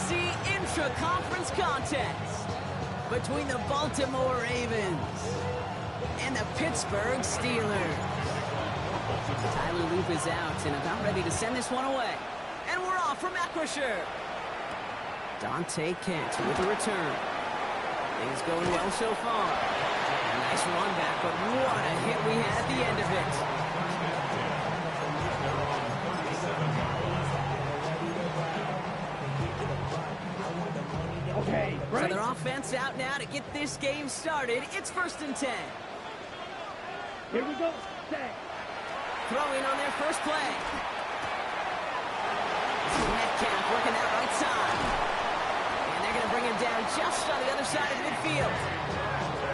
AFC intra-conference contest between the Baltimore Ravens and the Pittsburgh Steelers. Tyler Loop is out and about ready to send this one away. And we're off from Acrisure. Dante Kent with a return. Things going well so far. A nice run back, but what a hit we had at the end of it. Okay, so their offense out now to get this game started. It's 1st and 10. Here we go. Throwing on their first play. This is Metcalf working that right side. And they're going to bring him down just on the other side of midfield.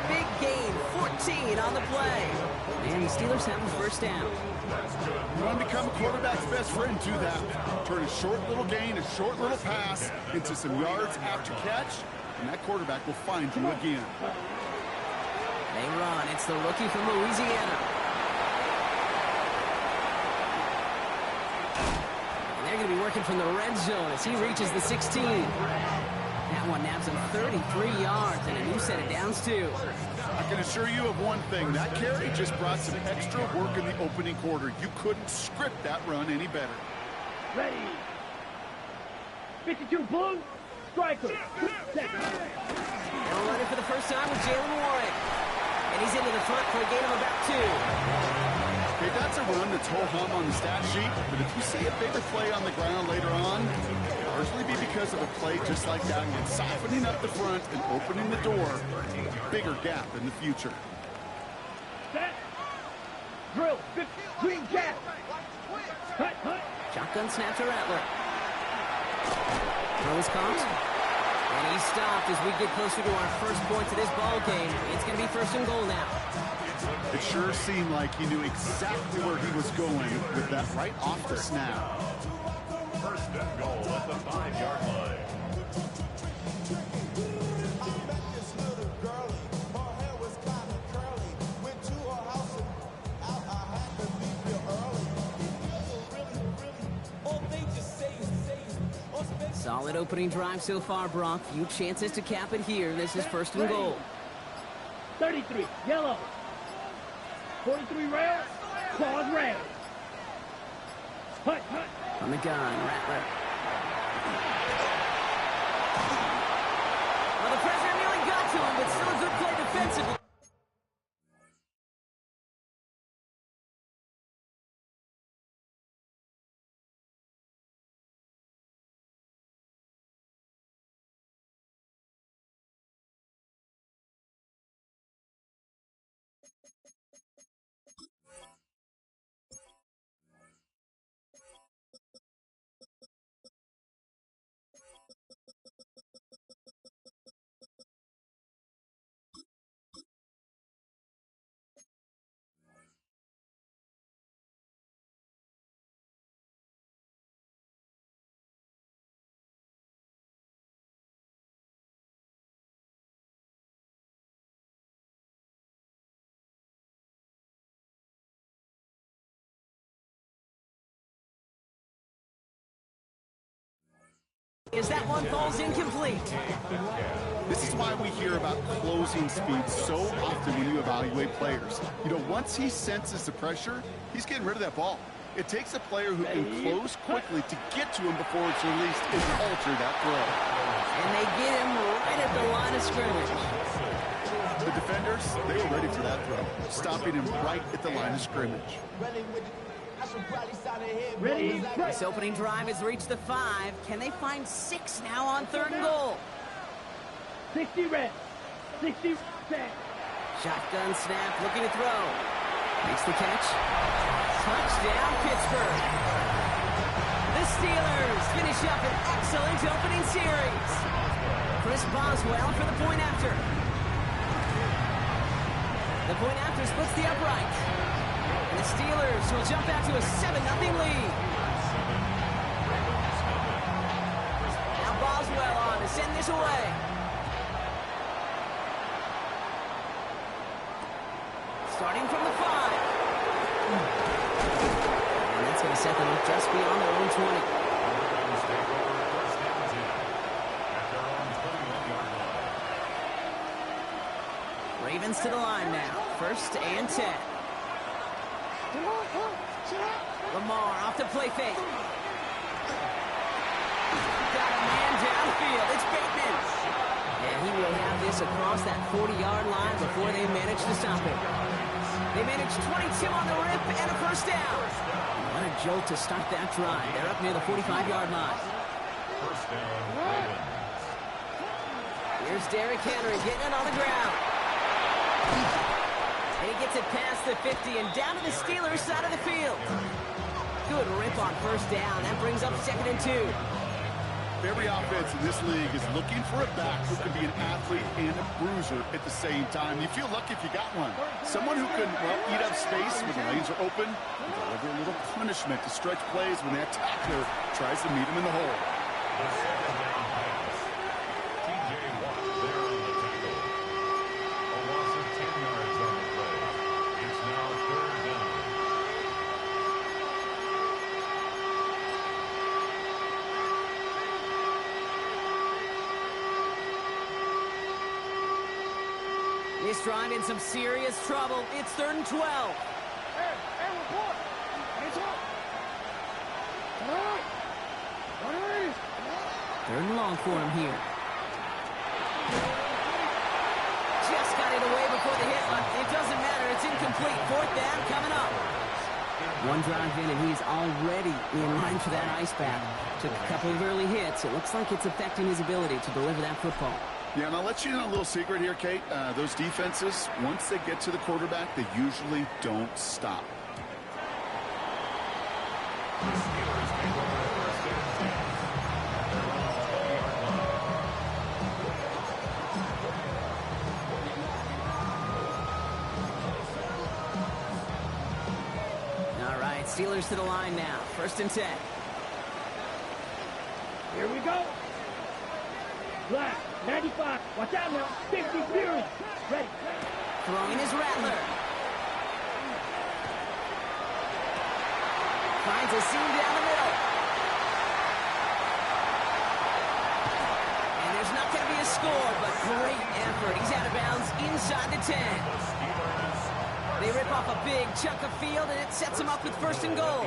Big gain, 14 on the play. And the Steelers have the first down. You want to become a quarterback's best friend, do that. Turn a short little gain, a short little pass into some yards after catch, and that quarterback will find you again. They run. It's the rookie from Louisiana. And they're going to be working from the red zone as he reaches the 16. That one nabs him 33 yards and a new set of downs, too. I can assure you of one thing. That carry just brought some extra work in the opening quarter. You couldn't script that run any better. Ready. 52 Blue. Striker. Now running for the first time with Jaylen Warren. And he's into the front for a gain of about 2. Okay, that's a run that's ho-hum on the stat sheet, but if you see a bigger play on the ground later on, it'll largely be because of a play just like that and softening up the front and opening the door, bigger gap in the future. Set. Drill. Green gap. Hut, hut. Shotgun snap to Rattler. Throw is caught. And he's stopped as we get closer to our first point to this ball game. It's going to be 1st and goal now. It sure seemed like he knew exactly where he was going with that right off the snap. 1st and goal at the 5-yard line. Solid opening drive so far, Brock. Few chances to cap it here. This is 1st and goal. 33, yellow. 43 Rams, claws Rams. Hut, hut. On the gun, Rattler. Well, the pressure nearly got to him, but still a good play defensively. As that one falls incomplete. This is why we hear about closing speed so often when you evaluate players. You know, once he senses the pressure, he's getting rid of that ball. It takes a player who can close quickly to get to him before it's released and alter that throw. And they get him right at the line of scrimmage. The defenders, they were ready for that throw, stopping him right at the line of scrimmage. Ready. This opening drive has reached the 5. Can they find 6 now on 3rd and goal? 60 red. 60 set. Shotgun snap, looking to throw. Makes the catch. Touchdown, Pittsburgh. The Steelers finish up an excellent opening series. Chris Boswell for the point after. The point after splits the upright. And the Steelers will jump out to a 7-0 lead. Now Boswell on to send this away. Starting from the 5. And that's going to set them up just beyond their own 20. Ravens to the line now. 1st and 10. Lamar off the play fake. Got a man downfield. It's Bateman. And he will have this across that 40-yard line before they manage to stop it. They manage 22 on the rip and a 1st down. What a jolt to start that drive. They're up near the 45-yard line. 1st down, Ravens. Here's Derrick Henry getting it on the ground. And he gets it past the 50 and down to the Steelers' side of the field. Good rip on 1st down. That brings up 2nd and 2. Every offense in this league is looking for a back who can be an athlete and a bruiser at the same time. You feel lucky if you got one. Someone who can, well, eat up space when the lanes are open and deliver a little punishment to stretch plays when that tackler tries to meet him in the hole. The 2nd down pass. T.J. Watt there on the tackle. A loss of 10 yards on the play. It's now 3rd down. This drive in some serious trouble. It's 3rd and 12. report. Hands up. Come on. 3rd and long for him here. Just got it away before the hit, but it doesn't matter. It's incomplete. 4th down coming up. One drive in, and he's already in line for that ice bath. Took a couple of early hits. It looks like it's affecting his ability to deliver that football. Yeah, and I'll let you in a little secret here, Kate. Those defenses, once they get to the quarterback, they usually don't stop. The Steelers take over 1st and 10. They're on the 20-yard line. All right, Steelers to the line now. 1st and 10. Here we go. Black, 95. Watch out now. 50 Fury. Ready. Throwing his Rattler. Finds a seam down the middle. And there's not going to be a score, but great effort. He's out of bounds inside the 10. They rip off a big chunk of field, and it sets him up with 1st and goal.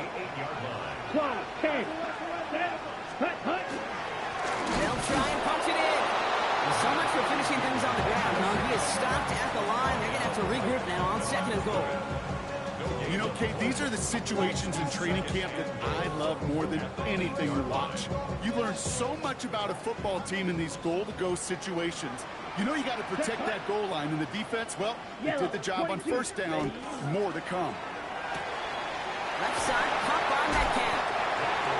12, 10. Hut, hut. They'll try and punch it in. Well, so much for finishing things on the ground. He is stopped at the line. They're going to have to regroup now on 2nd and goal. You know, Kate, these are the situations in training camp that I love more than anything to watch. You learn so much about a football team in these goal-to-go situations. You know you got to protect that goal line, and the defense, well, they did the job on 1st down. More to come. Left side, pop on Metcalf.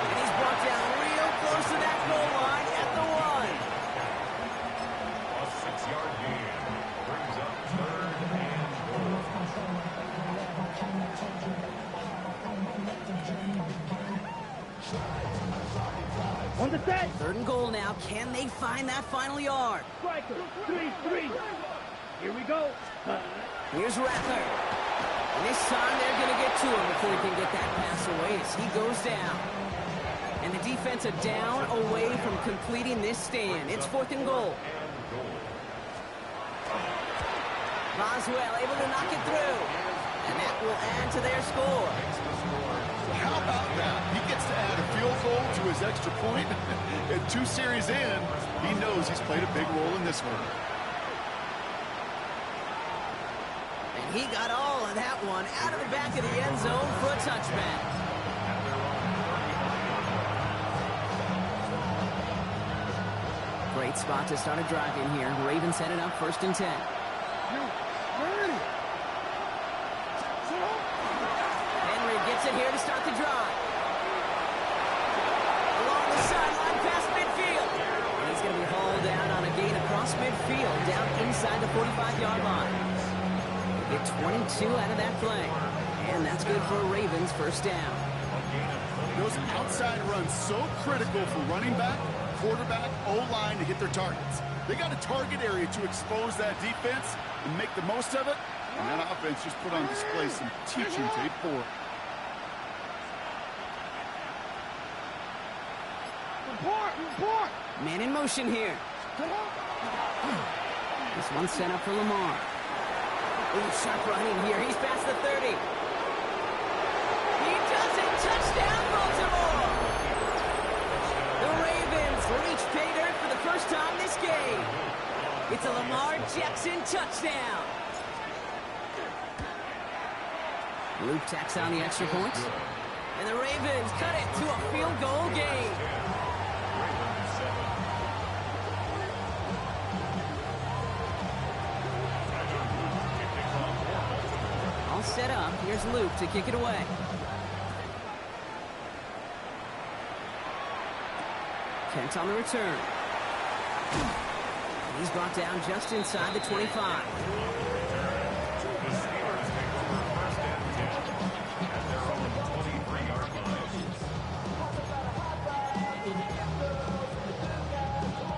And he's brought down real close to that goal line at the 1. A 6-yard gain brings up 3rd and goal. On the set. 3rd and goal now. Can they find that final yard? Striker. 3-3. Here we go. Here's Rattler. And this time they're going to get to him before he can get that pass away as he goes down. And the defense a down away from completing this stand. It's 4th and goal. Boswell able to knock it through. And that will add to their score. How about that? He gets to add a field goal to his extra point. And 2 series in, he knows he's played a big role in this one. And he got all of that one out of the back of the end zone for a touchback. Great spot to start a drive in here. Ravens set it up 1st and 10. Henry gets it here to start the drive. Along the sideline past midfield. And he's going to be hauled down on a gain across midfield down inside the 45-yard line. Get 22 out of that play. And that's good for a Ravens 1st down. Those outside runs so critical for running back, quarterback, O-line to hit their targets. They got a target area to expose that defense and make the most of it. And that offense just put on display some teaching tape for it. Report. Man in motion here. This one's set up for Lamar. Ooh, sharp running here. He's past the 30. He does it. Touchdown, Baltimore. The Ravens reach pay dirt for the first time this game. It's a Lamar Jackson touchdown. Luke tacks on the extra point. And the Ravens cut it to a field goal game. All set up. Here's Luke to kick it away. Kent on the return. He's brought down just inside the 25.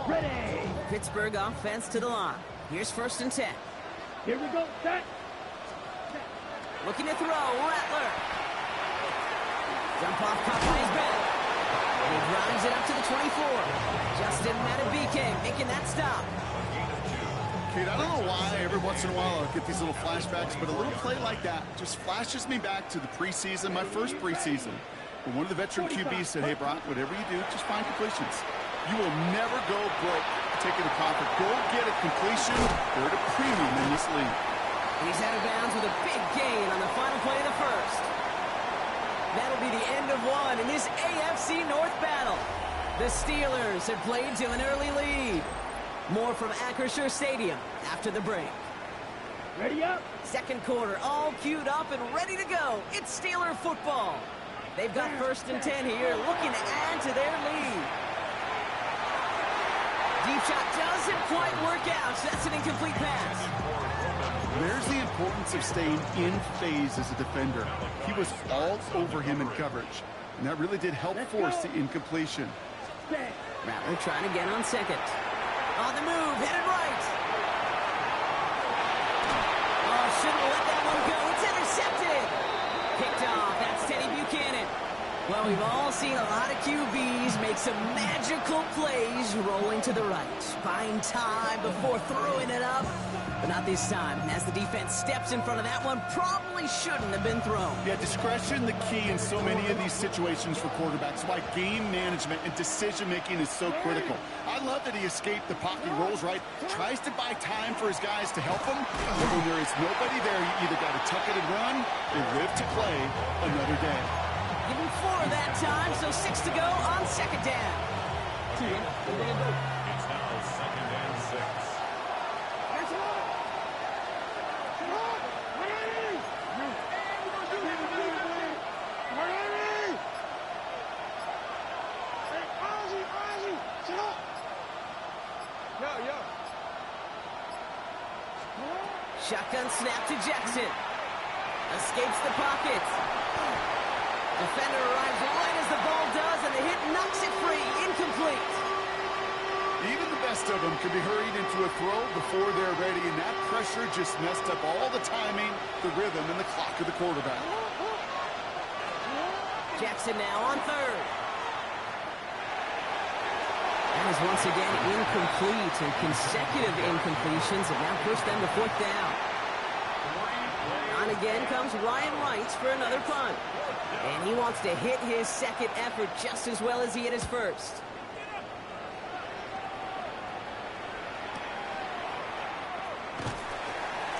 Ready. Pittsburgh offense to the line. Here's 1st and 10. Here we go. Set. Looking to throw. Rattler. Jump off, caught by his back. And he drives it up to the 24. Justin Madubuike making that stop. Kate, I don't know why every once in a while I'll get these little flashbacks, but a little play like that just flashes me back to the preseason, my first preseason. When one of the veteran QBs said, hey, Brock, whatever you do, just find completions. You will never go broke taking a profit. Go get a completion. They're at a premium in this league. He's out of bounds with a big gain on the final play of the first. That'll be the end of one in this AFC North battle. The Steelers have played to an early lead. More from Acrisure Stadium after the break. Ready up. Second quarter, all queued up and ready to go. It's Steeler football. They've got 1st and 10 here, looking to add to their lead. Deep shot doesn't quite work out. That's an incomplete pass. There's the importance of staying in phase as a defender. He was all over him in coverage, and that really did help force the incompletion. Set. Rattler trying again on second. On the move, headed right. Oh, shouldn't let that one go. It's intercepted. Picked off. That's Teddy Buchanan. Well, we've all seen a lot of QBs make some magical plays rolling to the right. Buying time before throwing it up. But not this time. As the defense steps in front of that one, probably shouldn't have been thrown. Yeah, discretion the key in so many of these situations for quarterbacks. Why game management and decision-making is so critical. I love that he escaped the pocket, rolls right, tries to buy time for his guys to help him. But when there is nobody there, you either got to tuck it and run or live to play another day. Give him 4 that time, so 6 to go on second down. It's now 2nd and 6. Shotgun snap to Jackson. Escapes the pocket. Defender arrives right as the ball does, and the hit knocks it free. Incomplete. Even the best of them can be hurried into a throw before they're ready, and that pressure just messed up all the timing, the rhythm, and the clock of the quarterback. Jackson now on third. That is once again incomplete, and consecutive incompletions have now pushed them to 4th down. On again comes Ryan Wright for another punt. And he wants to hit his second effort just as well as he hit his first.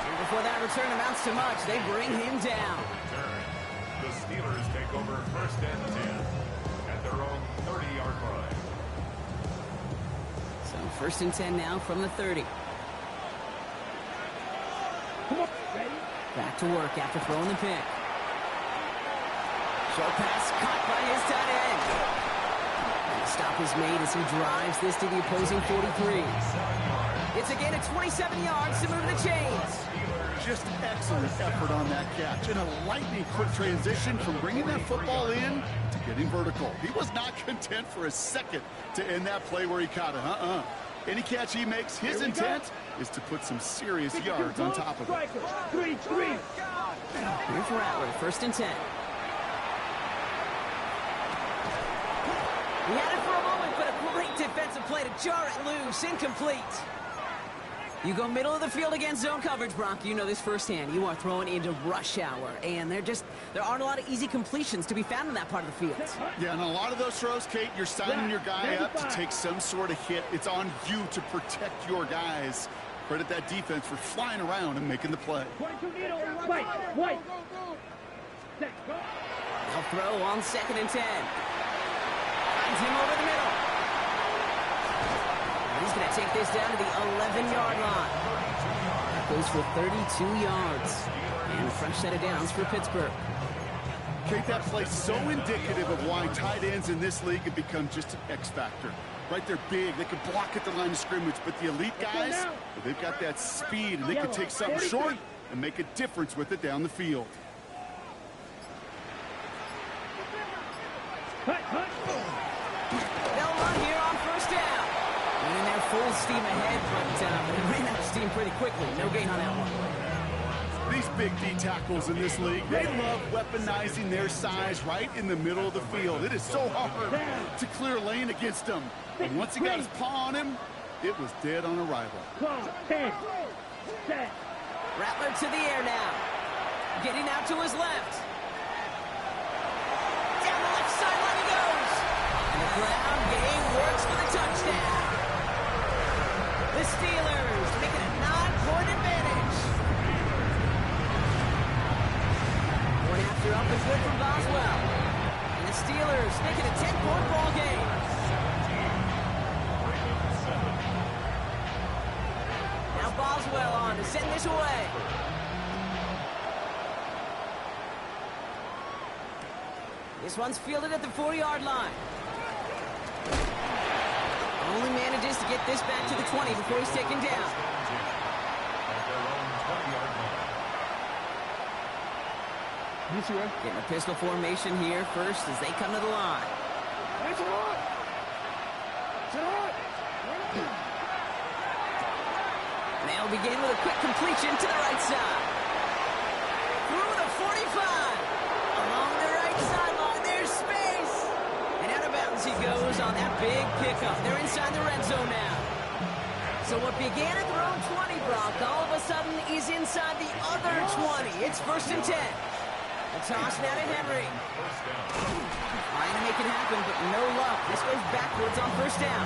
And before that return amounts to much, they bring him down. The Steelers take over 1st and 10 at their own 30-yard line. So 1st and 10 now from the 30. Back to work after throwing the pick. Short pass caught by his tight end. And the stop is made as he drives this to the opposing 43. It's again at 27 yards to move the chains. Just excellent effort on that catch. And a lightning quick transition from bringing that football in to getting vertical. He was not content for a second to end that play where he caught it. Any catch he makes, his intent is to put some serious yards on top of it. 3-3. Here's Rattler, 1st and 10. He had it for a moment, but a great defensive play to jar it loose. Incomplete. You go middle of the field against zone coverage, Brock. You know this firsthand. You are throwing into rush hour, and there aren't a lot of easy completions to be found in that part of the field. Yeah, and a lot of those throws, Kate, you're signing your guy up to take some sort of hit. It's on you to protect your guys. Credit that defense for flying around and making the play. White. They'll throw on 2nd and 10. Finds him over the middle. He's going to take this down to the 11-yard line. That goes for 32 yards. And a fresh set of downs for Pittsburgh. Kate, that play's so indicative of why tight ends in this league have become just an X factor. Right, they're big, they can block at the line of scrimmage, but the elite guys, well, they've got that speed, and they can take something short and make a difference with it down the field. They'll run here on 1st down. And they're full steam ahead, but they ran out of steam pretty quickly. No gain on that one. These big D tackles in this league, they love weaponizing their size right in the middle of the field. It is so hard to clear a lane against them. And once he got his paw on him, it was dead on arrival. 10, set. Rattler to the air now. Getting out to his left. Down the left sideline he goes. And the ground game works for the touchdown. The Steelers making a 9-point advantage. One after up is good from Boswell. And the Steelers making a 10-point ball game. Now Boswell on to send this away. This one's fielded at the 4-yard line. Only manages to get this back to the 20 before he's taken down. Getting a pistol formation here first as they come to the line. They'll begin with a quick completion to the right side. Through the 45. Along the right sideline, there's space. And out of bounds he goes on that big pickup. They're inside the red zone now. So what began at their own 20, Brock, all of a sudden is inside the other 20. It's 1st and 10. The toss now to Henry. Trying to make it happen, but no luck. This goes backwards on 1st down.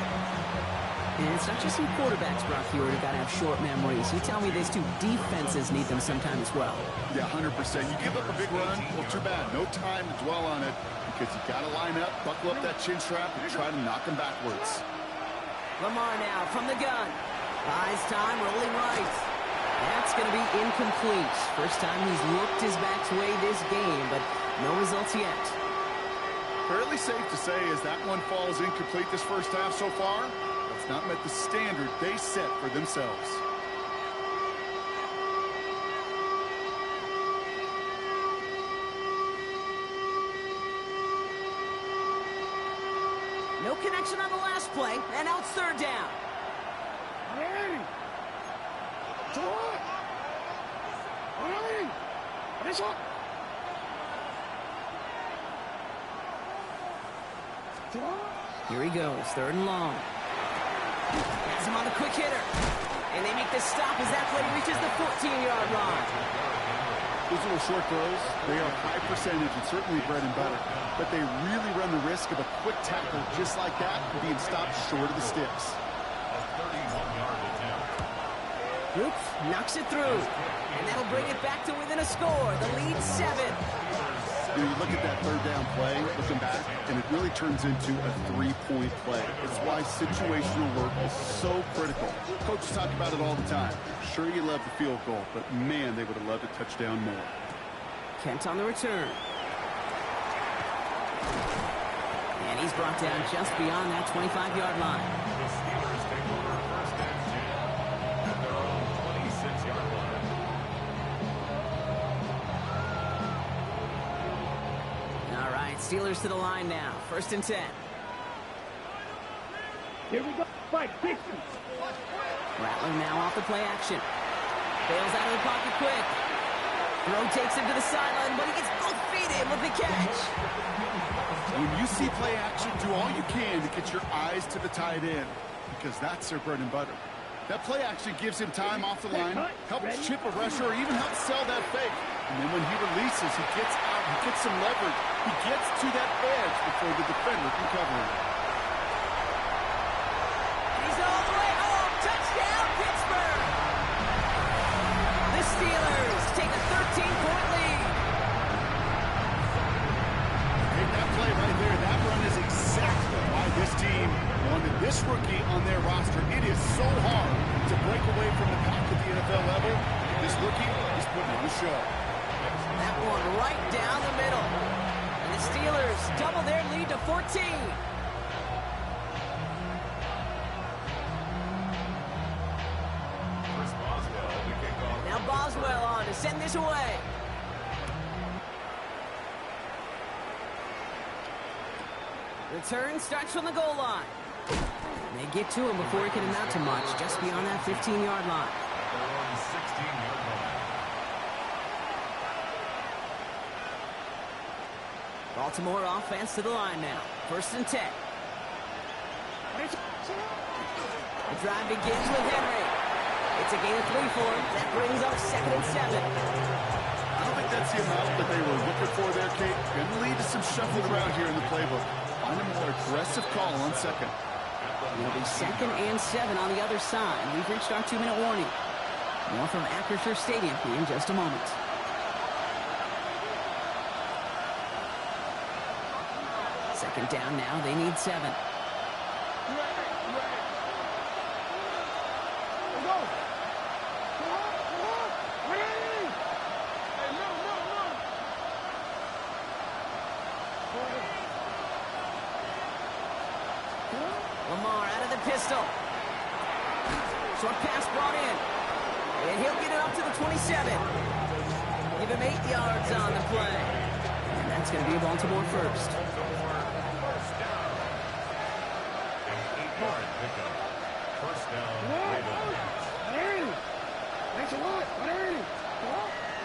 And it's not just some quarterbacks, Brock, here who've got to have short memories. You tell me these two defenses need them sometime as well. Yeah, 100%. You give up a big run, well, too bad. No time to dwell on it because you got to line up, buckle up that chin strap, and try to knock them backwards. Lamar now from the gun. Buys time, rolling right. That's going to be incomplete. First time he's looked his back's way this game, but no results yet. Fairly safe to say as that one falls incomplete this first half so far, it's not met the standard they set for themselves. No connection on the last play, and now it's 3rd down. Here he goes, 3rd and long. Has him on the quick hitter. And they make the stop as that play reaches the 14-yard line. Those little short throws, they are high percentage and certainly bread and butter. But they really run the risk of a quick tackle just like that and being stopped short of the sticks. Oops, knocks it through. And that'll bring it back to within a score. The lead 7. You look at that 3rd down play, looking back, and it really turns into a 3-point play. It's why situational work is so critical. Coaches talk about it all the time. Sure, you love the field goal, but man, they would have loved a touchdown more. Kent on the return. And he's brought down just beyond that 25-yard line. The Steelers take over 1st and 10 at their own 26-yard line. All right, Steelers to the line now. 1st and 10. Here we go. Fight, 60. Rattler now off the play action. Bails out of the pocket quick. Throw takes him to the sideline, but he gets both feet in with the catch. When you see play action, do all you can to get your eyes to the tight end because that's their bread and butter. That play actually gives him time off the line, helps chip a rusher, or even helps sell that fake. And then when he releases, he gets out, he gets some leverage. He gets to that edge before the defender can cover him. He's all the way home. Touchdown, Pittsburgh! The Steelers take a 13-point lead. Hey, that play right there, that run is exactly why this team wanted this rookie on their roster. It is so hard to break away from the pack at the NFL level. This rookie is putting on a show. That one right down the middle. And the Steelers double their lead to 14. Chris Boswell to kick off. Now Boswell on to send this away. Return starts from the goal line. They get to him before he can amount to much, just beyond that 15-yard line. Their own 16-yard line. Baltimore offense to the line now. 1st and 10. The drive begins with Henry. It's a gain of 3 for him. That brings up 2nd and 7. I don't think that's the amount that they were looking for there, Kate. Going to lead to some shuffling around here in the playbook. Find a more aggressive call on 2nd. It'll be 2nd and 7 on the other side. We've reached our 2-minute warning. More from Acrisure Stadium in just a moment. Second down now. They need 7. Lamar out of the pistol. Short pass brought in. And he'll get it up to the 27. Give him 8 yards on the play. And that's going to be a Baltimore first. First down. An 8-yard pickup. First down. Ravens.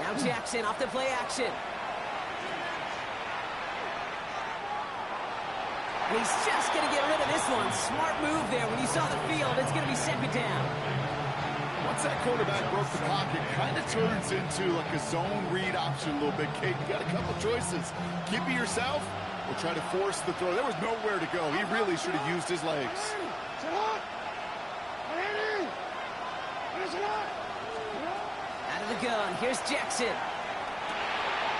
Now Jackson off the play action. And he's just going to get rid of this one. Smart move there. When you saw the field, it's going to be 2nd down. Once that quarterback broke the pocket, kind of turns into like a zone read option a little bit. Kate, you got a couple choices. Keep it yourself or try to force the throw. There was nowhere to go. He really should have used his legs. Out of the gun. Here's Jackson.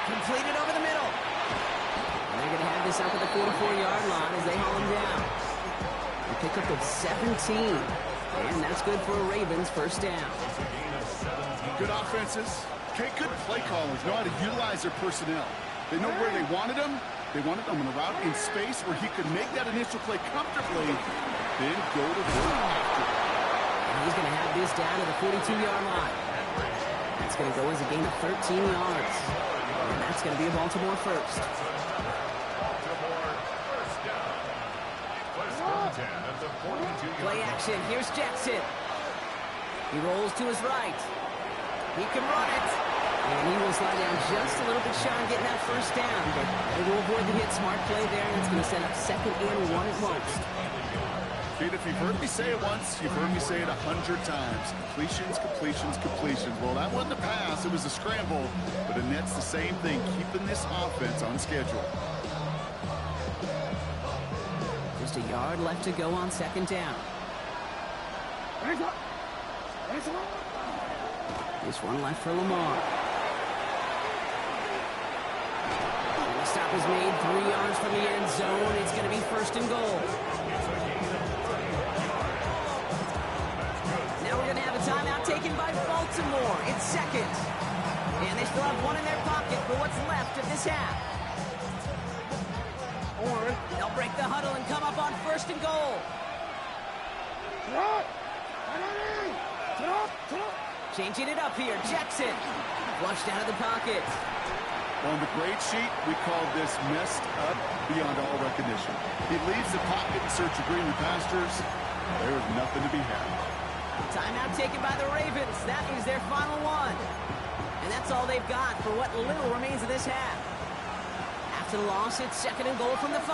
Completed over the middle. And they're going to have this up at the 44-yard line as they haul him down. A pickup of 17. And that's good for a Ravens first down. Good offenses. Okay, good play callers know how to utilize their personnel. They know where they wanted them. They wanted them on a route in space where he could make that initial play comfortably, then go to work after. And he's going to have this down to the 42-yard line. That's going to go as a gain of 13 yards. And that's going to be a Baltimore first. Baltimore first down. First and 10 at the 42-yard Play action. Here's Jackson. He rolls to his right. He can run it. And he will slide down just a little bit shy on getting that first down. But they will avoid the hit. Smart play there. And it's going to set up 2nd and 1 at most. Kate, if you've heard me say it once, you've heard me say it 100 times. Completions, completions, completions. Well, that wasn't a pass. It was a scramble. But it nets the same thing, keeping this offense on schedule. Just a yard left to go on 2nd down. This one left for Lamar. And the stop is made 3 yards from the end zone. It's going to be 1st and goal. Now we're going to have a timeout taken by Baltimore. It's 2nd. And they still have one in their pocket for what's left of this half. Or they'll break the huddle and come up on 1st and goal. Changing it up here. Jackson flushed out of the pocket. On the grade sheet, we call this messed up beyond all recognition. He leaves the pocket in search of greener pastures. There is nothing to be had. Timeout taken by the Ravens. That is their final one. And that's all they've got for what little remains of this half. After the loss, it's 2nd and goal from the 5.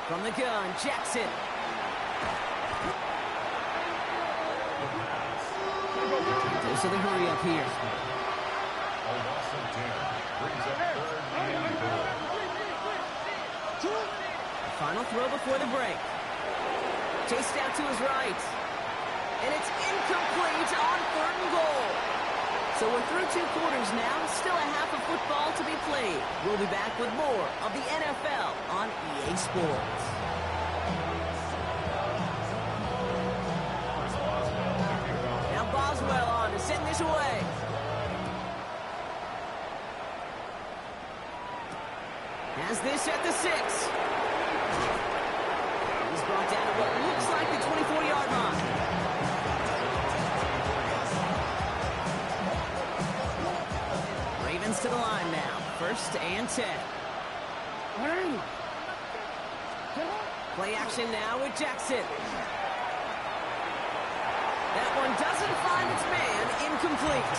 From the gun, Jackson. There's the hurry up here. A loss of 10 brings up third and goal. Final throw before the break. Chased out to his right. And it's incomplete on 3rd and goal. So we're through 2 quarters now. Still a half of football to be played. We'll be back with more of the NFL on EA Sports. Now Boswell on to send this away. Has this at the 6. He's brought down to what looks like the 24-yard line. Ravens to the line now. 1st and 10. Play action now with Jackson. That one doesn't find its man. Incomplete.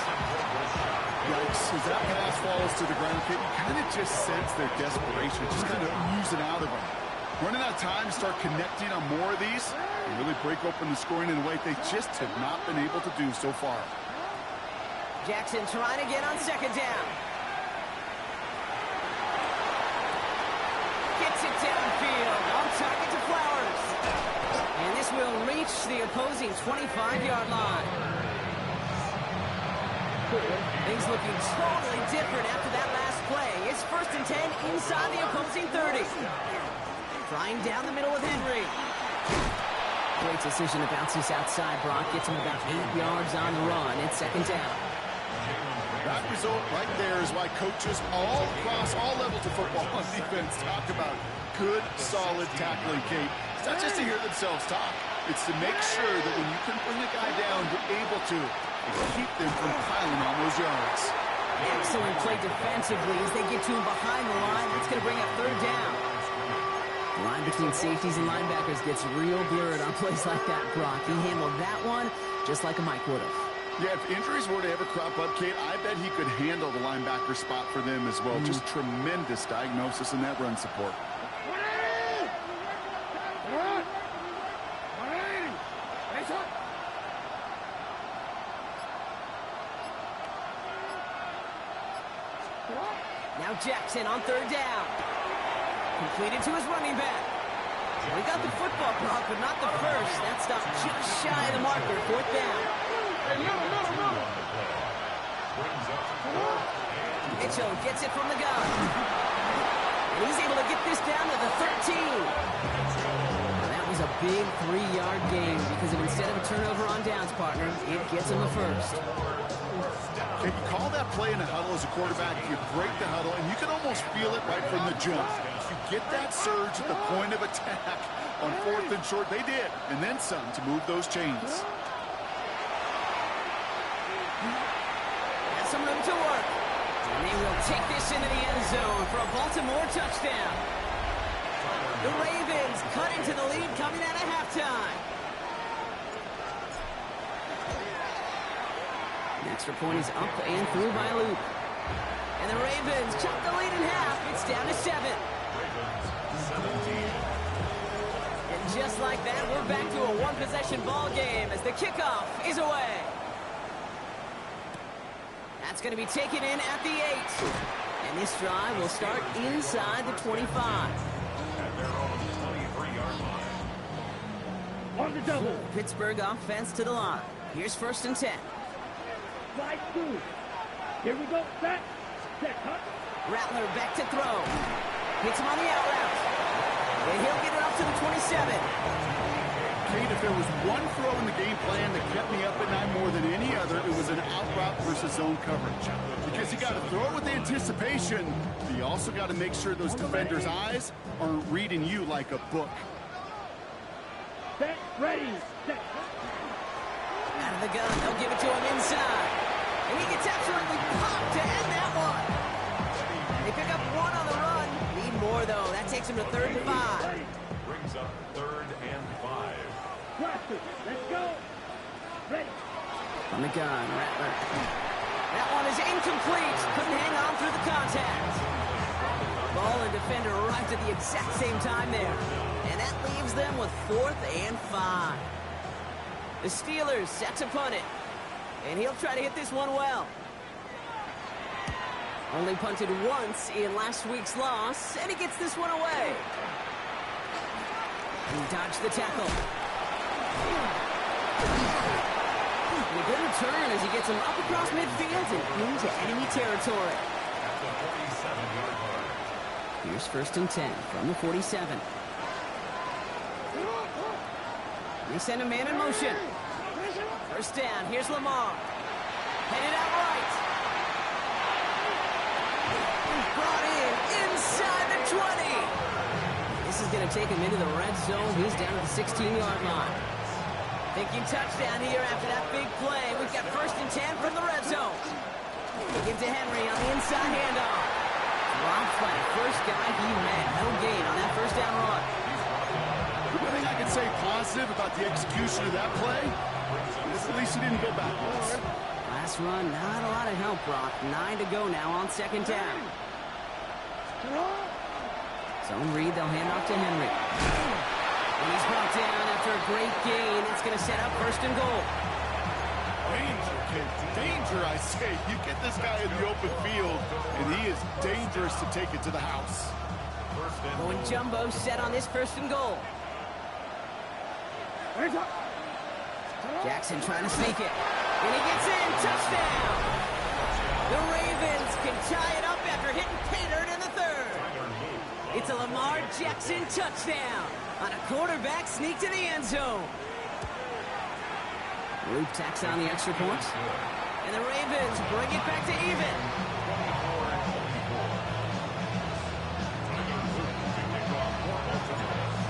Yikes, as that pass falls to the ground, you kind of just sense their desperation, just kind of oozing out of them. Running out of time to start connecting on more of these and really break open the scoring in a way they just have not been able to do so far. Jackson trying to get on 2nd down. Gets it downfield. On target to Flowers. And this will reach the opposing 25-yard line. Things looking totally different after that last play. It's 1st and 10 inside the opposing 30. Flying down the middle with Henry. Great decision to bounce this outside. Brock gets him about 8 yards on the run. It's 2nd down. That result right there is why coaches all across all levels of football on defense talk about good, solid tackling, Kate. It's not just to hear themselves talk. It's to make sure that when you can bring a guy down, you're able to keep them from piling on those yards. Excellent play defensively as they get to him behind the line. That's going to bring up 3rd down. The line between safeties and linebackers gets real blurred on plays like that, Brock. He handled that one just like a Mike would have. Yeah, if injuries were to ever crop up, Kate, I bet he could handle the linebacker spot for them as well. Just tremendous diagnosis in that run support. Now Jackson on 3rd down. Completed to his running back. We got the football, Brock, but not the first. That stopped just shy of the marker. 4th down. Mitchell gets it from the gun. And he's able to get this down to the 13. Now that was a big 3-yard gain because of instead of a turnover on downs, partner, it gets him the first. Can you call that play in a huddle as a quarterback? You break the huddle, and you can almost feel it right from the jump. You get that surge at the point of attack on 4th and short. They did, and then some to move those chains. Has some room to work. And they will take this into the end zone for a Baltimore touchdown. The Ravens cut into the lead coming out of halftime. The extra point is up and through by Luke. And the Ravens cut the lead in half. It's down to 7. And just like that, we're back to a one-possession ball game as the kickoff is away. That's going to be taken in at the 8. And this drive will start inside the 25. On the double. Pittsburgh offense to the line. Here's 1st and 10. Slide 2. Here we go. Set. Set. Cut. Rattler back to throw. Hits him on the out route. And he'll get it up to the 27. Kate, if there was one throw in the game plan that kept me up at night more than any other, it was an out route versus zone coverage. Because you got to throw it with anticipation, but you also got to make sure those defenders' eyes aren't reading you like a book. Set. Ready. Set. Out of the gun, they'll give it to him inside. And he gets absolutely popped to end that one. They pick up 1 on the run. Need more, though. That takes him to 3rd and 5. Brings up 3rd and 5. Let's go. Ready. On the gun, Rattler. That one is incomplete. Couldn't hang on through the contact. Ball and defender arrived at the exact same time there. And that leaves them with 4th and 5. The Steelers set to punt it. And he'll try to hit this one well. Only punted once in last week's loss, and he gets this one away. He dodged the tackle. And a good return as he gets him up across midfield and into enemy territory. At the 47-yard line. Here's 1st and 10 from the 47. They send a man in motion. 1st down. Here's Lamar. Headed out right. Brought in inside the 20. This is going to take him into the red zone. He's down at the 16-yard line. Thinking touchdown here after that big play. We've got 1st and 10 from the red zone. Give to Henry on the inside handoff. Rob flat. First guy he met. No gain on that 1st down run. One thing I can say positive about the execution of that play is at least he didn't go backwards. Last run, not a lot of help, Brock. 9 to go now on 2nd down. Zone read, they'll hand off to Henry. And he's brought down after a great gain. It's going to set up 1st and goal. Danger, kid. Danger, I say. You get this guy in the open field, and he is dangerous to take it to the house. Going jumbo set on this 1st and goal. Jackson trying to sneak it. And he gets in. Touchdown! The Ravens can tie it up after hitting Pater in the 3rd. It's a Lamar Jackson touchdown on a quarterback sneak to the end zone. Luke tacks on the extra point. And the Ravens bring it back to even.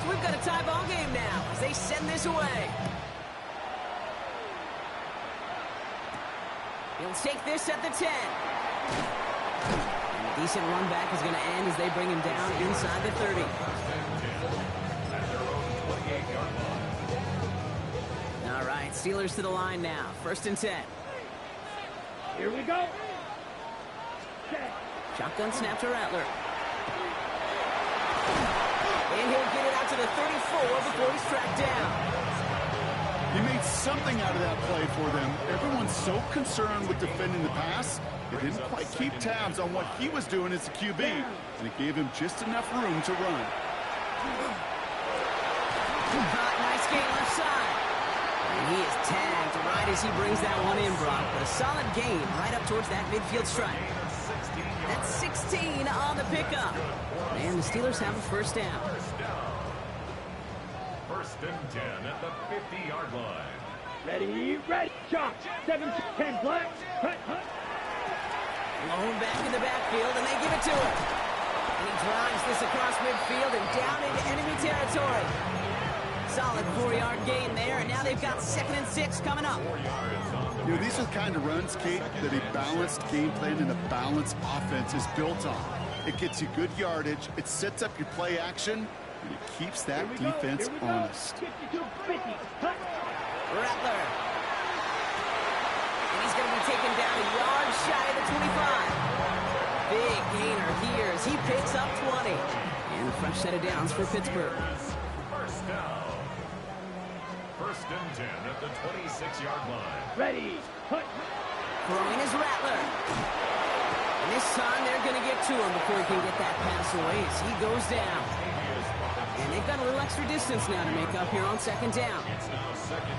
So we've got a tie ball game now as they send this away. He'll take this at the 10. And a decent run back is going to end as they bring him down inside the 30. All right, Steelers to the line now. 1st and 10. Here we go. Shotgun snap to Rattler. And he'll get it out to the 34 before he's tracked down. He made something out of that play for them. Everyone's so concerned with defending the pass, they didn't quite keep tabs on what he was doing as a QB, and it gave him just enough room to run. Nice gain left side. And he is tagged right as he brings that one in, Brock. But a solid gain right up towards that midfield stripe. That's 16 on the pickup. And the Steelers have a 1st down. 1st and 10 at the 50-yard line. Ready, ready. Shot. 7 to 10 black. Hunt. Blown back in the backfield, and they give it to him. And he drives this across midfield and down into enemy territory. Solid 4-yard gain there, and now they've got 2nd and 6 coming up. You know, these are the kind of runs, Kate, that a balanced game plan and a balanced offense is built on. It gets you good yardage, it sets up your play action, and it keeps that defense honest. 52-50. Hunt. Rattler. And he's going to be taken down a yard shy of the 25. Big gainer here as he picks up 20. And a fresh set of downs for Pittsburgh. 1st down. 1st and 10 at the 26-yard line. Ready. Hunt. Throwing is Rattler. And this time they're going to get to him before he can get that pass away as he goes down. And they've got a little extra distance now to make up here on 2nd down.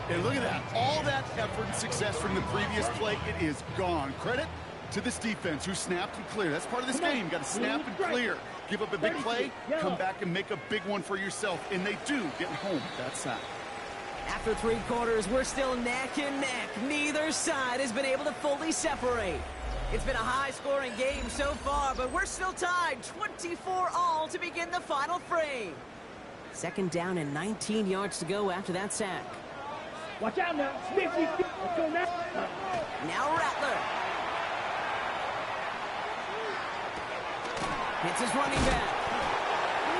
And look at that. All that effort and success from the previous play, it is gone. Credit to this defense who snapped and cleared. That's part of this game. You got to snap and clear. Give up a big play, come back and make a big one for yourself. And they do get home that sack. After 3 quarters, we're still neck and neck. Neither side has been able to fully separate. It's been a high-scoring game so far, but we're still tied 24-all to begin the final frame. 2nd down and 19 yards to go after that sack. Watch out now. 50. Let's go now. Now Rattler. Hits his running back.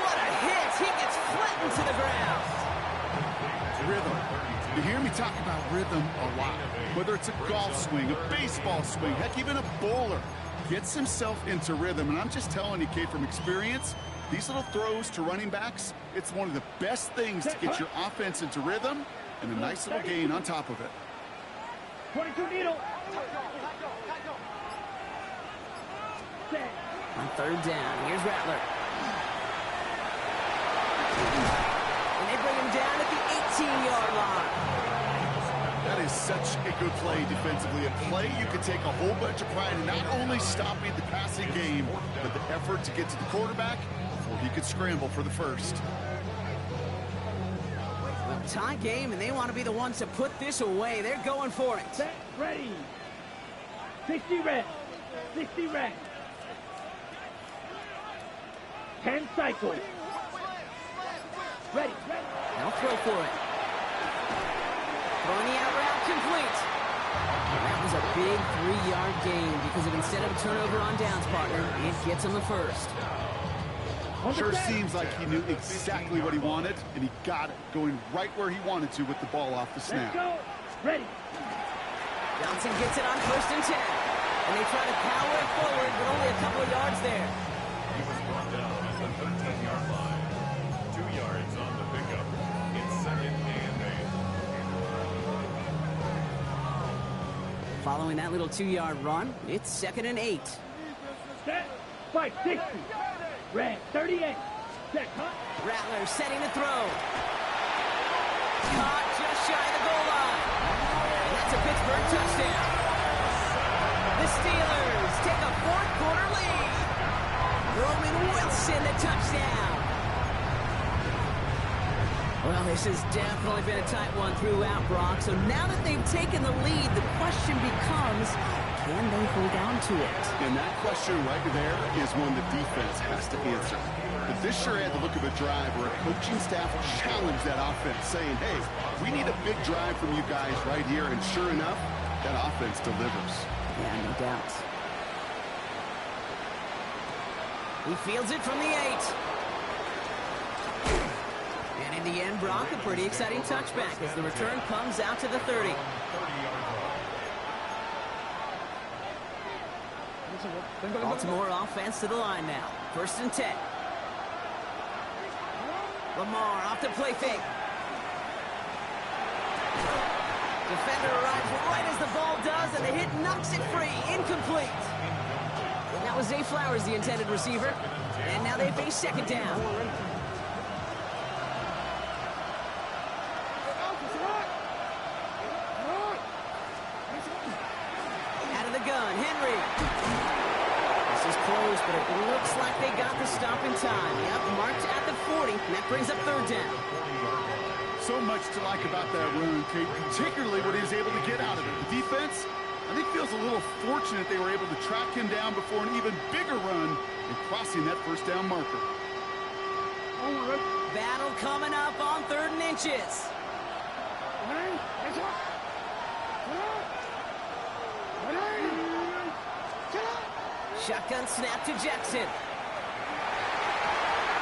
What a hit. He gets flattened to the ground. rhythm. You hear me talk about rhythm a lot. Whether it's a golf swing, a baseball swing, heck, even a bowler gets himself into rhythm. And I'm just telling you, Kate, from experience, these little throws to running backs, it's one of the best things to get your offense into rhythm and a nice little gain on top of it. 22 needle. On third down, here's Rattler. And they bring him down at the 18-yard line. That is such a good play defensively. A play you can take a whole bunch of pride in not only stopping the passing game, but the effort to get to the quarterback before he could scramble for the first. Well, tie game, and they want to be the ones to put this away. They're going for it. Set, ready. 60 red. 60 red. 10 cycles. Ready, ready. They'll throw for it. Throwing the out route complete. And that was a big 3-yard gain because of instead of a turnover on downs, partner, it gets him the first. Sure seems like he knew exactly what he wanted, and he got it, going right where he wanted to with the ball off the snap. Let's go. Ready. Johnson gets it on 1st and 10. And they try to power it forward, but only a couple of yards there. He was brought down at the 13-yard line. 2 yards on the pickup. It's 2nd and 8. Following that little 2-yard run, it's 2nd and 8. Set. Fight. 60. Red. 38. Set. Cut. Rattler setting to throw. Caught just shy of the goal line. And that's a Pittsburgh touchdown. The Steelers take a 4th-quarter lead. Roman Wilson, the touchdown. Well, this has definitely been a tight one throughout, Brock. So now that they've taken the lead, the question becomes, can they hold on to it? And that question right there is one the defense has to answer. But this sure had the look of a drive where a coaching staff challenged that offense, saying, hey, we need a big drive from you guys right here. And sure enough, that offense delivers. Yeah, no doubt. He fields it from the 8. And in the end, Brock, a pretty exciting touchback as the return comes out to the 30. Baltimore offense to the line now. 1st and 10. Lamar off the play fake. Defender arrives right as the ball does, and the hit knocks it free. Incomplete. And that was Zay Flowers, the intended receiver. And now they face 2nd down. Out of the gun, Henry. This is close, but it looks like they got the stop in time. Yep, marked at the 40, and that brings up 3rd down. So much to like about that run, Kate, particularly what he was able to get out of it. The defense, I think, feels a little fortunate they were able to track him down before an even bigger run and crossing that 1st down marker. Battle coming up on 3rd and inches. Shotgun snap to Jackson.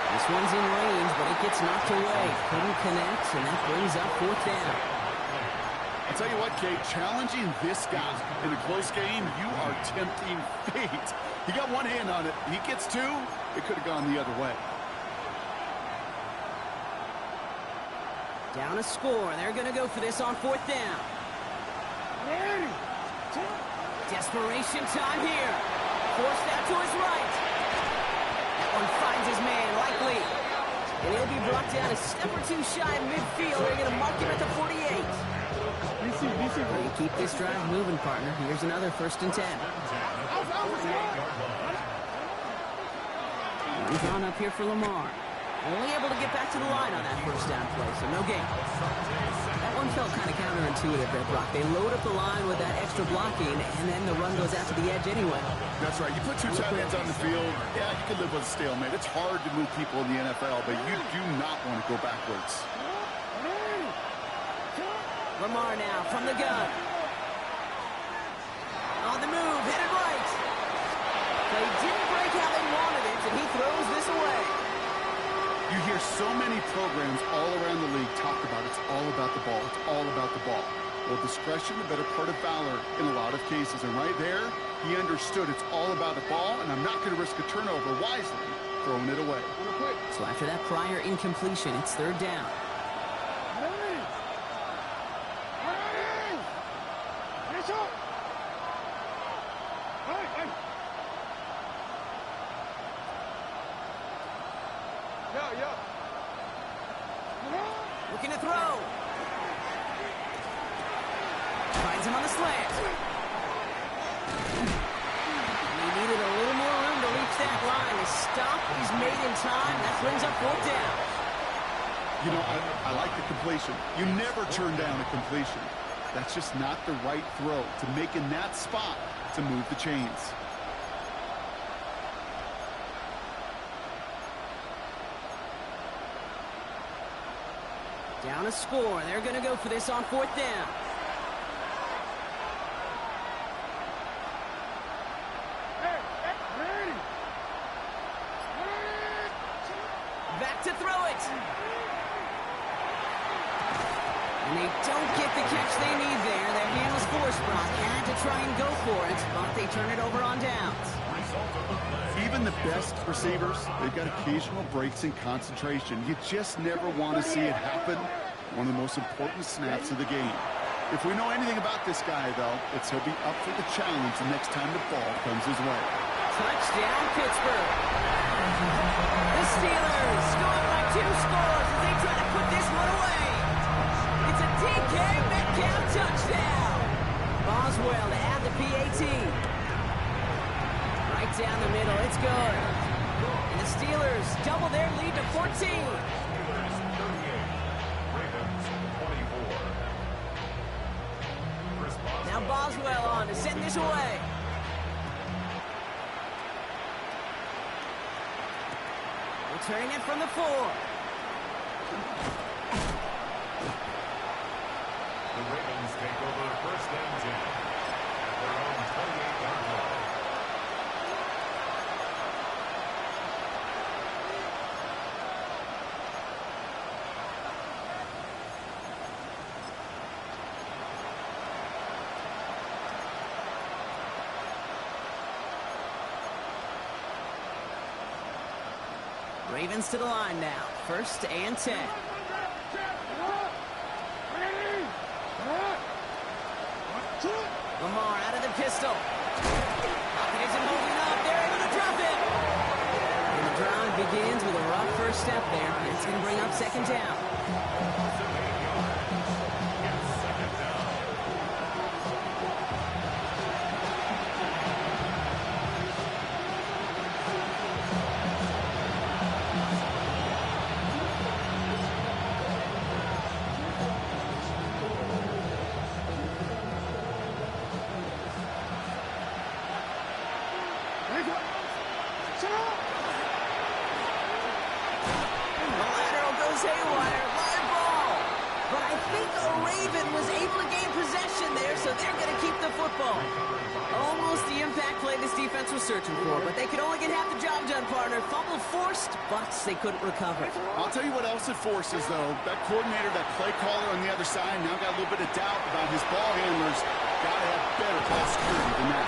This one's in range, but it gets knocked away. Couldn't connect, and that brings up 4th down. I'll tell you what, Kate, challenging this guy in a close game, you are tempting fate. He got one hand on it. He gets 2, it could have gone the other way. Down a score. They're going to go for this on 4th down. Desperation time here. Forced out to his right. That one finds his man, likely. And he'll be brought down a step or 2 shy of midfield. They're going to mark him at the 48. Well, you keep this drive moving, partner. Here's another 1st and 10. Runs on up here for Lamar. Only able to get back to the line on that 1st down play, so no gain. That one felt kind of counterintuitive there, Brock. They load up the line with that extra blocking, and then the run goes out to the edge anyway. That's right. You put 2 tight ends on the field, yeah, you can live with a stalemate. It's hard to move people in the NFL, but you do not want to go backwards. Lamar now from the gun. On the move, headed right. They didn't break how they wanted it, and he throws this away. You hear so many programs all around the league talk about it's all about the ball. It's all about the ball. Well, discretion, the better part of valor in a lot of cases. And right there, he understood it's all about the ball, and I'm not going to risk a turnover. Wisely throwing it away. So after that prior incompletion, it's third down. Looking to throw. Finds him on the slant. He needed a little more room to reach that line. The stop is made in time. That brings up fourth down. You know, I like the completion. You never turn down a completion. That's just not the right throw to make in that spot to move the chains. Down a score. They're going to go for this on fourth down. Back to throw it. And they don't get the catch they need there. Their hand was forced. Brock had to try and go for it, but they turn it over on downs. Even the best receivers, they've got occasional breaks in concentration. You just never want to see it happen. One of the most important snaps of the game. If we know anything about this guy, though, it's he'll be up for the challenge the next time the ball comes his way. Touchdown, Pittsburgh. The Steelers going by 2 scores as they try to put this one away. It's a DK Metcalf touchdown. Boswell to add the PAT. Right down the middle, it's good. And the Steelers double their lead to 14. Steelers 38, Ravens 24. Chris Boswell. Now Boswell on to send this away. Returning it from the 4. The Ravens take over first and 10 at their own 28-yard line. Ravens to the line now. First and 10. Lamar out of the pistol. Pocket isn't holding up. They're able to drop it. And the drive begins with a rough first step there. It's going to bring up second down. Haywire, live ball. But I think a Raven was able to gain possession there, so they're going to keep the football. Almost the impact play this defense was searching for, but they could only get half the job done, partner. Fumble forced, but they couldn't recover. I'll tell you what else it forces, though. That coordinator, that play caller on the other side, now got a little bit of doubt about his ball handlers. Got to have better ball security than that.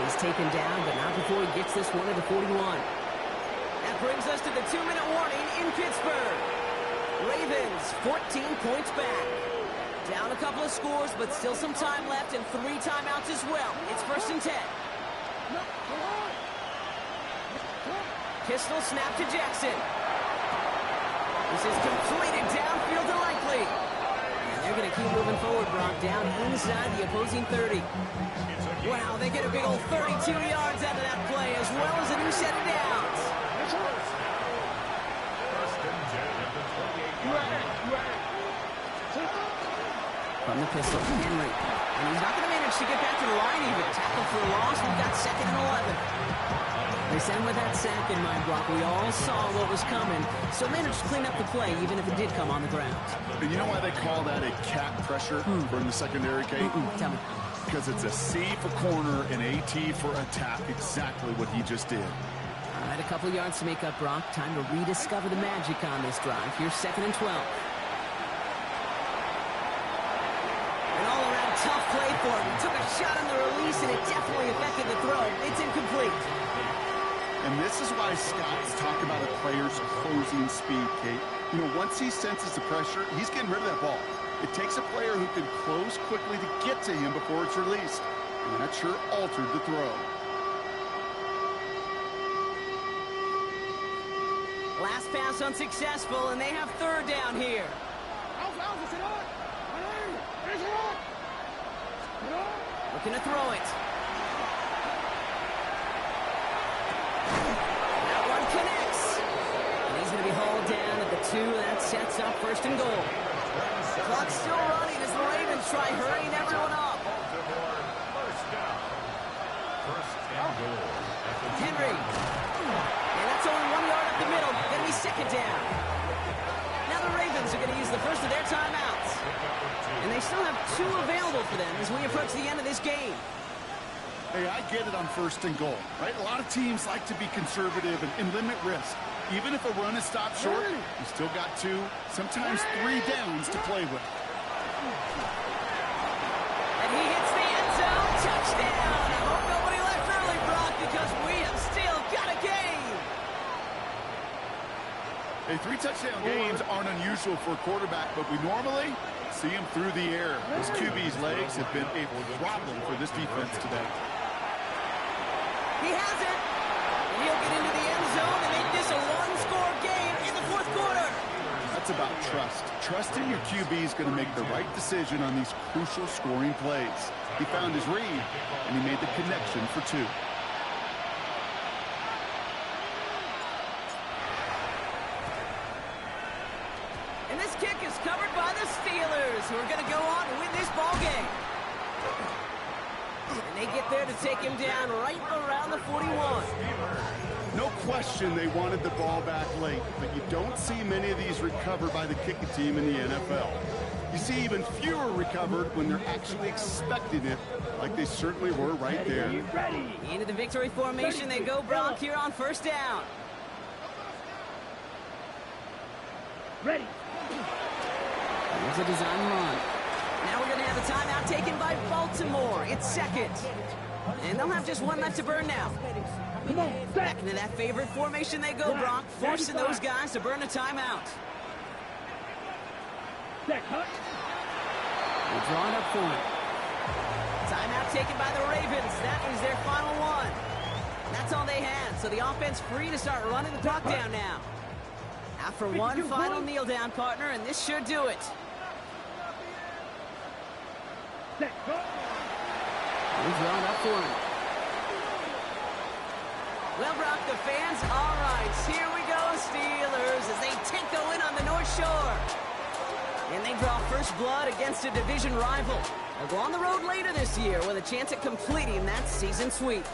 He's taken down, but not before he gets this one at the 41. That brings us to the 2-minute warning in Pittsburgh. Ravens 14 points back. Down a couple of scores, but still some time left and 3 timeouts as well. It's first and 10. Pistol snap to Jackson. This is completed downfield to Likely. And they're going to keep moving forward, Brock, down inside the opposing 30. Wow, they get a big old 32 yards out of that play, as well as a new set of downs. First and 10 at the 28-yard line. From the pistol, Henry. And he's not going to manage to get back to the line even. Tackle for a loss. We've got second and 11. They send with that sack in mind, Brock. We all saw what was coming, so managed to clean up the play, even if it did come on the ground. And you know why they call that a cat pressure from the secondary, Kate? Tell me. Because it's a C for corner and a T for attack. Exactly what he just did. All right, a couple yards to make up, Brock. Time to rediscover the magic on this drive. Here's second and 12. tough play for him. He took a shot on the release, and it definitely affected the throw. It's incomplete. And this is why Scott's talk about a player's closing speed, Kate. You know, once he senses the pressure, he's getting rid of that ball. It takes a player who can close quickly to get to him before it's released. And that sure altered the throw. Last pass unsuccessful, and they have third down here. Looking to throw it. That one connects. And he's going to be hauled down at the 2. That sets up first and goal. The clock's still running as the Ravens try hurrying everyone up. First down. First and goal. Henry. And that's only 1 yard up the middle. Going to be second down. Now the Ravens are going to use the first of their timeouts. And they still have 2 available for them as we approach the end of this game. Hey, I get it on first and goal, right? A lot of teams like to be conservative and limit risk. Even if a run is stopped short, you still got 2, sometimes 3 downs to play with. And he hits the end zone. Touchdown! I hope nobody left early, Brock, because we have still got a game. Hey, 3 touchdown games aren't unusual for a quarterback, but we normally see him through the air. This QB's legs have been a problem for this defense today. He has it. And he'll get into the end zone and make this a 1-score game in the 4th quarter. That's about trust. Trusting your QB is going to make the right decision on these crucial scoring plays. He found his read, and he made the connection for 2. And this kick is covered by the Steelers, who are going to go on and win this ball game. And they get there to take him down right around the 41. No question they wanted the ball back late, but you don't see many of these recovered by the kicking team in the NFL. You see even fewer recovered when they're actually expecting it, like they certainly were right there. Into the victory formation they go, Brock, here on first down. Ready. Here's a design run. Now we're going to have a timeout taken by Baltimore. It's second. And they'll have just 1 left to burn now. Come on, Back into that favorite formation they go, Brock, forcing those guys to burn a timeout. Set, cut. They're drawing up for it. Timeout taken by the Ravens. That is their final one. That's all they had, so the offense free to start running the clock down now. After one final kneel down, partner, and this should do it. Set, cut. They're drawing up for it. Well, Brock, the fans, all right, here we go, Steelers, as they take the win on the North Shore. And they draw first blood against a division rival. They'll go on the road later this year with a chance at completing that season sweep.